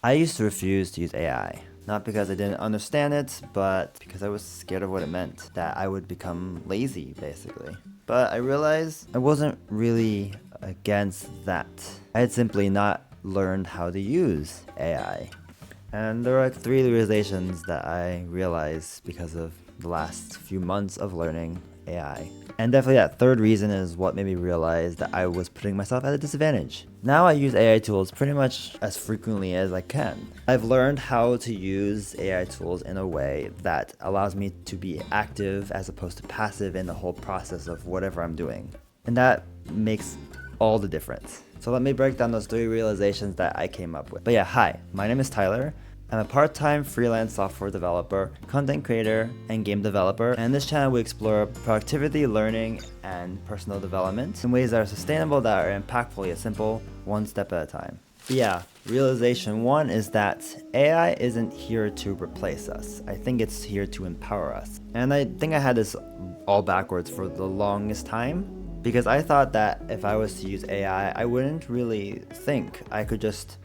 I used to refuse to use AI. Not because I didn't understand it, but because I was scared of what it meant. That I would become lazy, basically. But I realized I wasn't really against that. I had simply not learned how to use AI. And there are like 3 realizations that I realized because of the last few months of learning AI. And definitely that third reason is what made me realize that I was putting myself at a disadvantage. Now I use AI tools pretty much as frequently as I can. I've learned how to use AI tools in a way that allows me to be active as opposed to passive in the whole process of whatever I'm doing. And that makes all the difference. So let me break down those 3 realizations that I came up with. But yeah, hi, my name is Tyler. I'm a part-time freelance software developer, content creator, and game developer. And in this channel, we explore productivity, learning, and personal development in ways that are sustainable, that are impactful yet simple, one step at a time. But yeah, realization 1 is that AI isn't here to replace us. I think it's here to empower us. And I think I had this all backwards for the longest time, because I thought that if I was to use AI, I wouldn't really think. I could just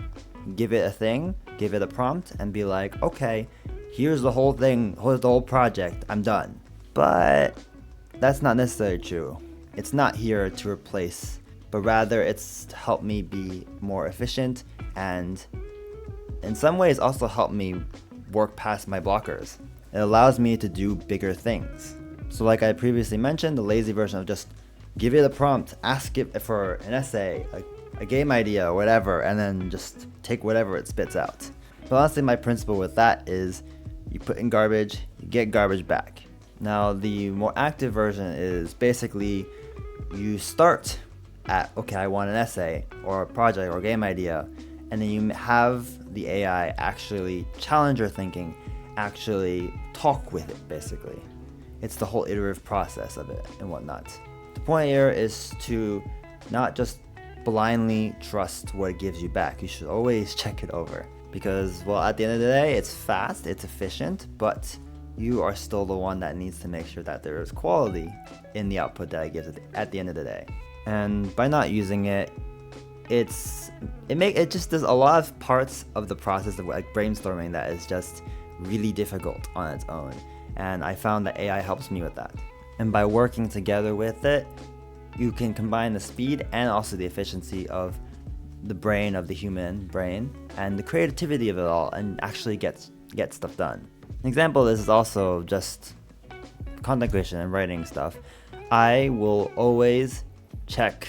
give it a thing, give it a prompt, and be like, okay, here's the whole thing, here's the whole project, I'm done. But that's not necessarily true. It's not here to replace, but rather it's to help me be more efficient and in some ways also help me work past my blockers. It allows me to do bigger things. So like I previously mentioned, the lazy version of just give it a prompt, ask it for an essay, a game idea or whatever, and then just take whatever it spits out. But honestly, my principle with that is you put in garbage, you get garbage back. Now, the more active version is basically you start at, okay, I want an essay or a project or a game idea, and then you have the AI actually challenge your thinking, actually talk with it, basically. It's the whole iterative process of it and whatnot. The point here is to not just blindly trust what it gives you back. You should always check it over because, well, at the end of the day, it's fast, it's efficient, but you are still the one that needs to make sure that there is quality in the output that it gives at the end of the day. And by not using it, it just does a lot of parts of the process of like brainstorming that is just really difficult on its own. And I found that AI helps me with that. And by working together with it, you can combine the speed and also the efficiency of the brain, of the human brain, and the creativity of it all, and actually get stuff done. An example of this is also just content creation and writing stuff. I will always check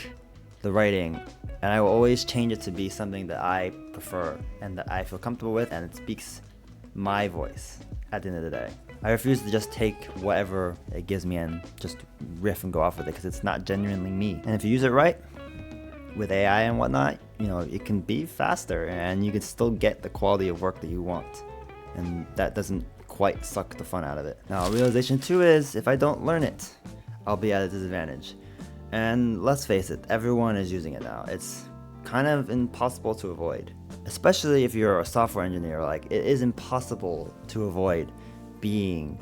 the writing, and I will always change it to be something that I prefer and that I feel comfortable with, and it speaks my voice at the end of the day. I refuse to just take whatever it gives me and just riff and go off with it because it's not genuinely me. And if you use it right, with AI and whatnot, it can be faster and you can still get the quality of work that you want. And that doesn't quite suck the fun out of it. Now, realization 2 is if I don't learn it, I'll be at a disadvantage. And let's face it, everyone is using it now. It's kind of impossible to avoid. Especially if you're a software engineer, like it is impossible to avoid being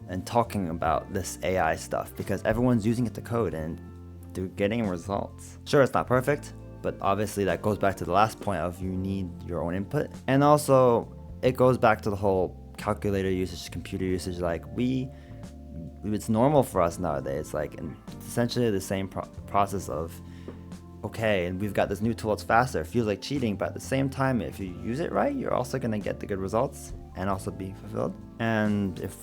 and talking about this AI stuff because everyone's using it to code and they're getting results. Sure, it's not perfect, but obviously that goes back to the last point of you need your own input. And also it goes back to the whole calculator usage, computer usage. Like it's normal for us nowadays. Like it's essentially the same process of, okay, and we've got this new tool, it's faster, it feels like cheating, but at the same time, if you use it right, you're also gonna get the good results and also be fulfilled. And if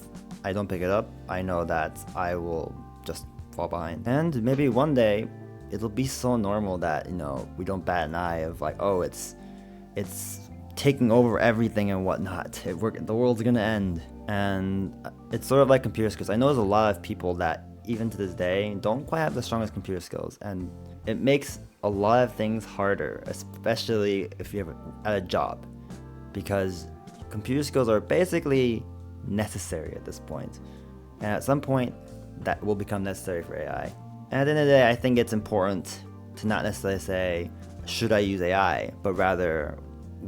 I don't pick it up, I know that I will just fall behind. And maybe one day, it'll be so normal that, we don't bat an eye of like, oh, it's taking over everything and whatnot. The world's gonna end. And it's sort of like computer skills. I know there's a lot of people that, even to this day, don't quite have the strongest computer skills. And it makes a lot of things harder, especially if you're at a job. Because computer skills are basically necessary at this point. And at some point, that will become necessary for AI. And at the end of the day, I think it's important to not necessarily say, should I use AI? But rather,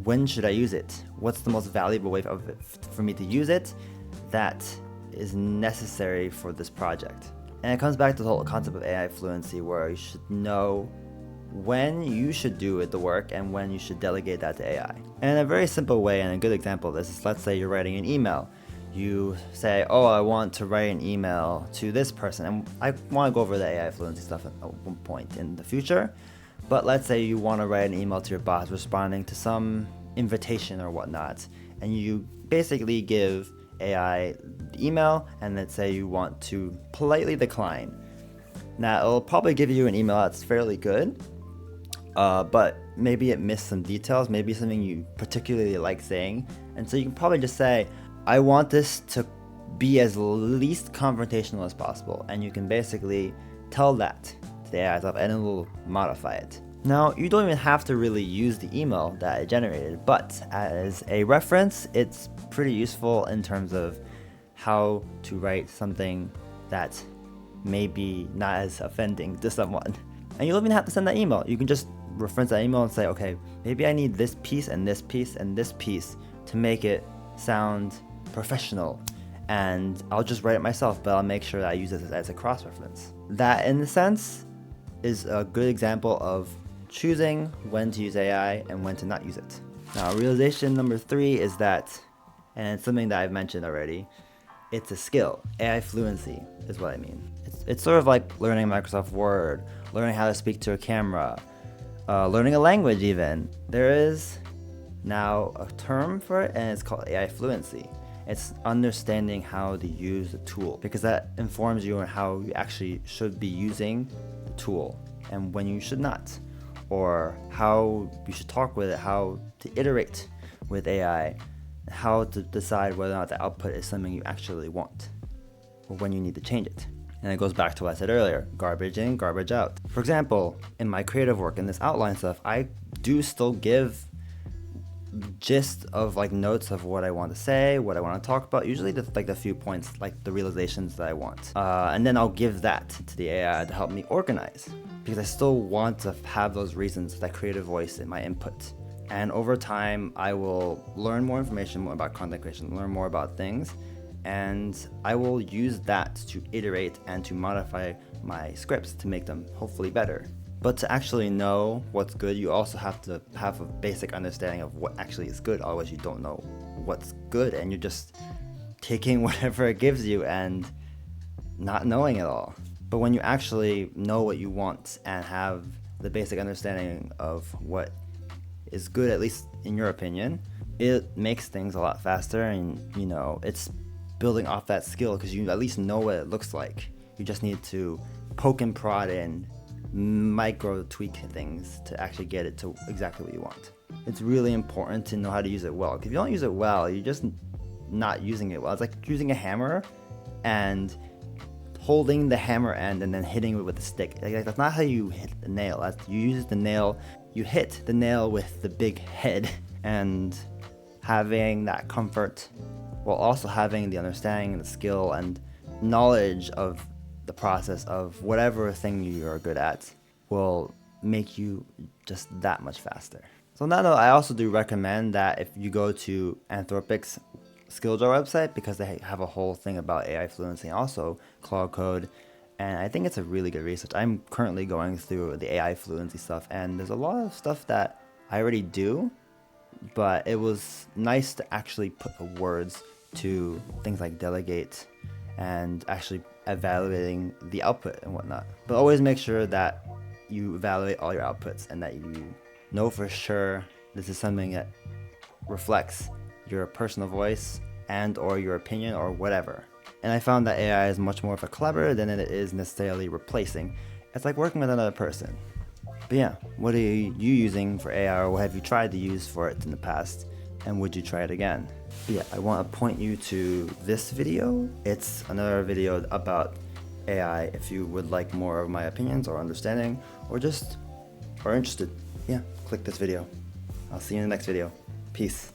when should I use it? What's the most valuable way for me to use it that is necessary for this project? And it comes back to the whole concept of AI fluency, where you should know when you should do the work and when you should delegate that to AI. And a very simple way and a good example of this is, let's say you're writing an email. You say, oh, I want to write an email to this person. And I want to go over the AI fluency stuff at one point in the future. But let's say you want to write an email to your boss responding to some invitation or whatnot. And you basically give AI the email and then say you want to politely decline. Now, it'll probably give you an email that's fairly good, but maybe it missed some details, maybe something you particularly like saying. And so you can probably just say, I want this to be as least confrontational as possible. And you can basically tell that to the AI stuff and it will modify it. Now, you don't even have to really use the email that it generated, but as a reference, it's pretty useful in terms of how to write something that maybe not as offending to someone. And you don't even have to send that email. You can just reference that email and say, okay, maybe I need this piece and this piece and this piece to make it sound professional. And I'll just write it myself, but I'll make sure that I use it as a cross-reference. That, in a sense, is a good example of choosing when to use AI and when to not use it. Now, realization number 3 is that, and it's something that I've mentioned already, it's a skill. AI fluency is what I mean. It's sort of like learning Microsoft Word, learning how to speak to a camera, learning a language even. There is now a term for it, and it's called AI fluency. It's understanding how to use the tool, because that informs you on how you actually should be using the tool and when you should not, or how you should talk with it, how to iterate with AI, how to decide whether or not the output is something you actually want, or when you need to change it. And it goes back to what I said earlier, garbage in, garbage out. For example, in my creative work, in this outline stuff, I do still give gist of like notes of what I want to say, what I want to talk about, usually the few points, like the realizations that I want. And then I'll give that to the AI to help me organize, because I still want to have those reasons, that creative voice in my input. And over time, I will learn more information more about content creation, learn more about things, and I will use that to iterate and to modify my scripts to make them hopefully better. But to actually know what's good, you also have to have a basic understanding of what actually is good. Otherwise, you don't know what's good, and you're just taking whatever it gives you and not knowing it all. But when you actually know what you want and have the basic understanding of what is good, at least in your opinion, it makes things a lot faster, and it's building off that skill because you at least know what it looks like. You just need to poke and prod in, micro tweak things to actually get it to exactly what you want. It's really important to know how to use it well. If you don't use it well, you're just not using it well. It's like using a hammer and holding the hammer end and then hitting it with a stick. Like, that's not how you hit the nail. You use the nail, you hit the nail with the big head, and having that comfort while also having the understanding, the skill, and knowledge of the process of whatever thing you're good at will make you just that much faster. So now, I also do recommend that if you go to Anthropic's skill jar website, because they have a whole thing about AI fluency and also Claude Code, and I think it's a really good research. I'm currently going through the AI fluency stuff, and there's a lot of stuff that I already do, but it was nice to actually put the words to things like delegate and actually evaluating the output and whatnot. But always make sure that you evaluate all your outputs and that you know for sure this is something that reflects your personal voice and or your opinion or whatever. And I found that AI is much more of a collaborator than it is necessarily replacing. It's like working with another person. But yeah, what are you using for AI, or what have you tried to use for it in the past? And would you try it again? But yeah, I want to point you to this video. It's another video about AI if you would like more of my opinions or understanding, or just are interested. Yeah, click this video. I'll see you in the next video. Peace.